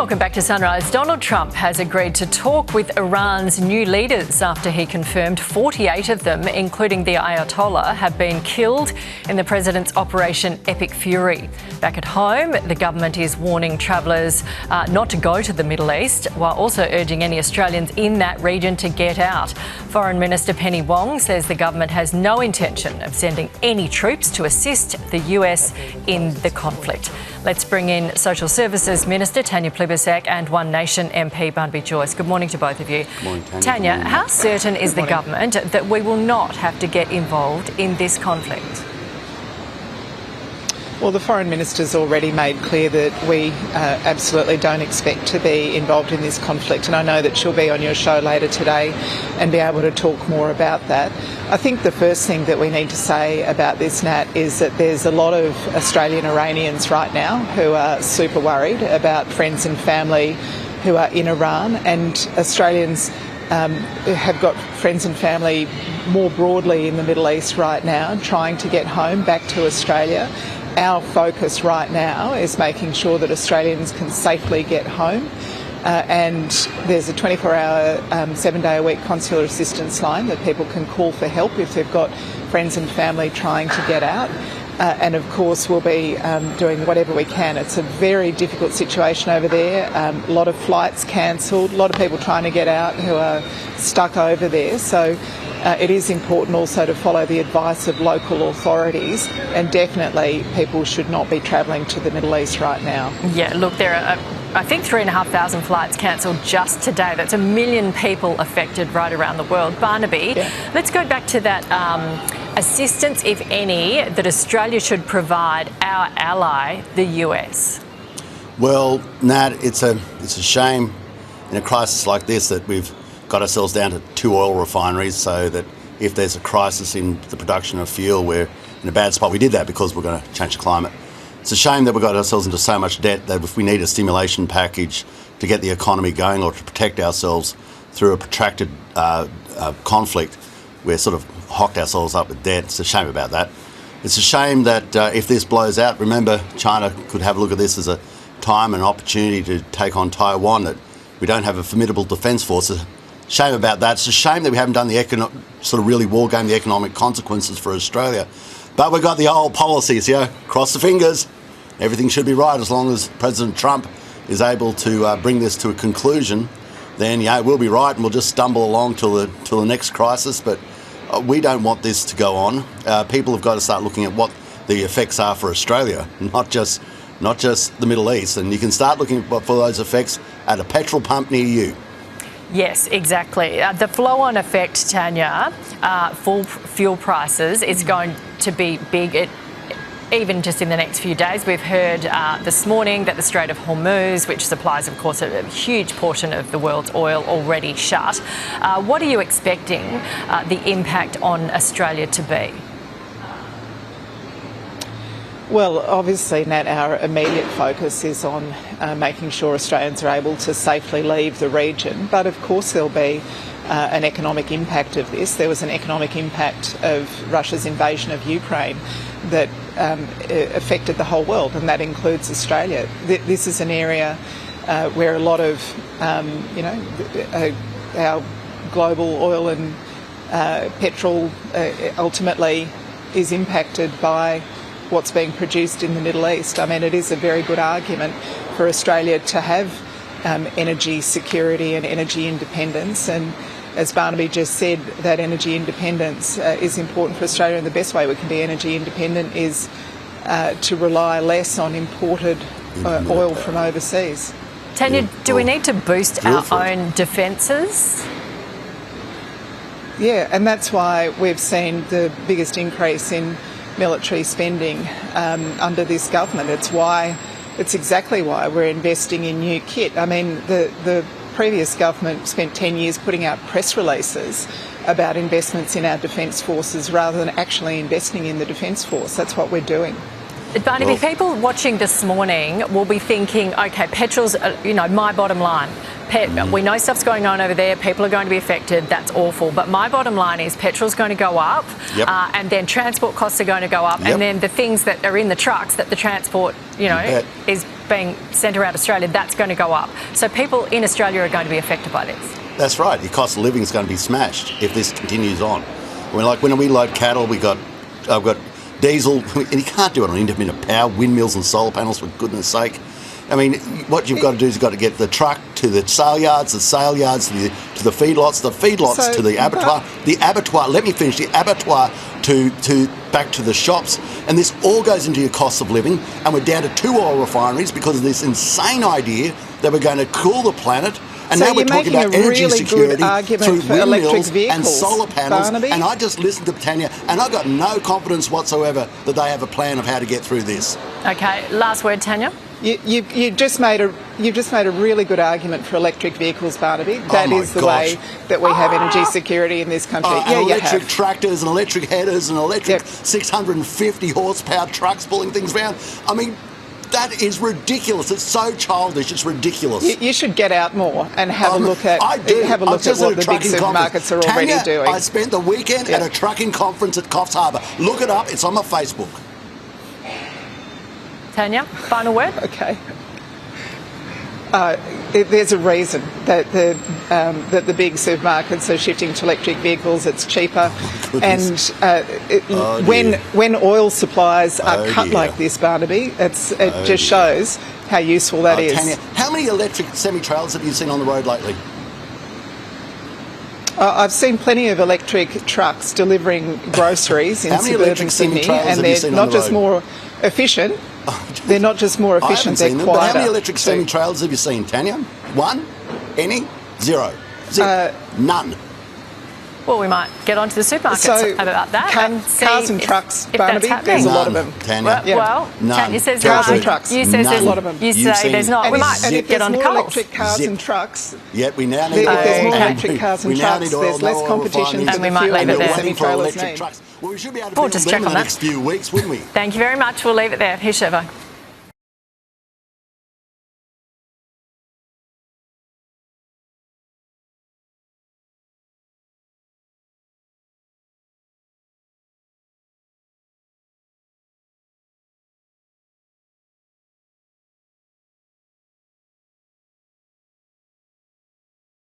Welcome back to Sunrise. Donald Trump has agreed to talk with Iran's new leaders after he confirmed 48 of them, including the Ayatollah, have been killed in the president's Operation Epic Fury. Back at home, the government is warning travellers not to go to the Middle East, while also urging any Australians in that region to get out. Foreign Minister Penny Wong says the government has no intention of sending any troops to assist the US in the conflict. Let's bring in Social Services Minister Tanya and One Nation MP Barnaby Joyce. Good morning to both of you. Good morning, Tanya. Tanya, how certain is the government that we will not have to get involved in this conflict? Well, the Foreign Minister's already made clear that we absolutely don't expect to be involved in this conflict, and I know that she'll be on your show later today and be able to talk more about that. I think the first thing that we need to say about this, Nat, is that there's a lot of Australian Iranians right now who are super worried about friends and family who are in Iran, and Australians have got friends and family more broadly in the Middle East right now trying to get home back to Australia. Our focus right now is making sure that Australians can safely get home, and there's a 24-hour, 7-day-a-week consular assistance line that people can call for help if they've got friends and family trying to get out. And of course we'll be doing whatever we can. It's a very difficult situation over there. A lot of flights cancelled, a lot of people trying to get out who are stuck over there. So it is important also to follow the advice of local authorities, and definitely people should not be travelling to the Middle East right now. Yeah, look, there are I think 3,500 flights cancelled just today. That's 1 million people affected right around the world. Barnaby, let's go back to that assistance, if any, that Australia should provide our ally, the US. Well, Nat, it's a shame in a crisis like this that we've got ourselves down to 2 oil refineries, so that if there's a crisis in the production of fuel, we're in a bad spot. We did that because we're going to change the climate. It's a shame that we got ourselves into so much debt that if we need a stimulation package to get the economy going or to protect ourselves through a protracted conflict, we're sort of hocked ourselves up with debt. It's a shame about that. It's a shame that if this blows out, remember, China could have a look at this as a time and opportunity to take on Taiwan, that we don't have a formidable defence force. It's a shame about that. It's a shame that we haven't done the sort of really war game the economic consequences for Australia. But we've got the old policies here. Cross the fingers. Everything should be right as long as President Trump is able to bring this to a conclusion. Then, yeah, we'll be right and we'll just stumble along till the next crisis. But we don't want this to go on. People have got to start looking at what the effects are for Australia, not just the Middle East. And you can start looking for those effects at a petrol pump near you. Yes, exactly. The flow-on effect, Tanya, for fuel prices is going to be big. Even just in the next few days, we've heard this morning that the Strait of Hormuz, which supplies, of course, a huge portion of the world's oil, already shut. What are you expecting the impact on Australia to be? Well, obviously, Nat, our immediate focus is on making sure Australians are able to safely leave the region. But of course there'll be an economic impact of this. There was an economic impact of Russia's invasion of Ukraine that affected the whole world, and that includes Australia. This is an area where a lot of, our global oil and petrol ultimately is impacted by what's being produced in the Middle East. I mean, it is a very good argument for Australia to have energy security and energy independence, and as Barnaby just said, that energy independence is important for Australia, and the best way we can be energy independent is to rely less on imported oil from overseas. Tanya, do we need to boost our own defences? Yeah, and that's why we've seen the biggest increase in military spending under this government. It's exactly why we're investing in new kit. I mean, the previous government spent 10 years putting out press releases about investments in our defence forces rather than actually investing in the defence force. That's what we're doing. Barnaby, people watching this morning will be thinking, OK, petrol's, my bottom line. We know stuff's going on over there. People are going to be affected. That's awful. But my bottom line is petrol's going to go up, and then transport costs are going to go up, and then the things that are in the trucks that the transport, is being sent around Australia, that's going to go up. So people in Australia are going to be affected by this. That's right. Your cost of living is going to be smashed if this continues on. When we load cattle, I've got diesel, and you can't do it on intermittent power, windmills and solar panels, for goodness sake. I mean, what you've got to do is you've got to get the truck to the sale yards to the feedlots, to the abattoir, let me finish, the abattoir to back to the shops, and this all goes into your cost of living, and we're down to 2 oil refineries because of this insane idea that we're going to cool the planet. And now we're talking about energy security through windmills and solar panels. Barnaby. And I just listened to Tanya, and I've got no confidence whatsoever that they have a plan of how to get through this. Okay, last word, Tanya. You've just made a really good argument for electric vehicles, Barnaby. That is the way that we have energy security in this country. Electric tractors and electric headers and electric 650 horsepower trucks pulling things around. I mean, that is ridiculous. It's so childish. It's ridiculous. You should get out more and have a look at what the big supermarkets are already doing. I spent the weekend at a trucking conference at Coffs Harbour. Look it up. It's on my Facebook. Tanya, final word. Okay. There's a reason that the big supermarkets are shifting to electric vehicles. It's cheaper, and when oil supplies are cut like this, Barnaby, it just shows how useful that is. Tanya, how many electric semi-trailers have you seen on the road lately? I've seen plenty of electric trucks delivering groceries in suburban Sydney, and they're not just more efficient. They're not just more efficient, they're quieter. But how many electric semi-trailers have you seen, Tanya? One? Any? Zero? None. Well, we might get onto the supermarkets about that. Cars and trucks, Barnaby, there's a lot of them. Tanya. Well, Tanya says there cars and trucks. You say there's a lot of them. You say there's not. We might get on to Coles. Electric cars and trucks. Yep, we now need oil. If there's more electric cars and trucks, there's less competition for the fuel that semi-trailers need. Well, we should be able to build them in the next few weeks, wouldn't we? Thank you very much. We'll leave it there. Here's Sheva.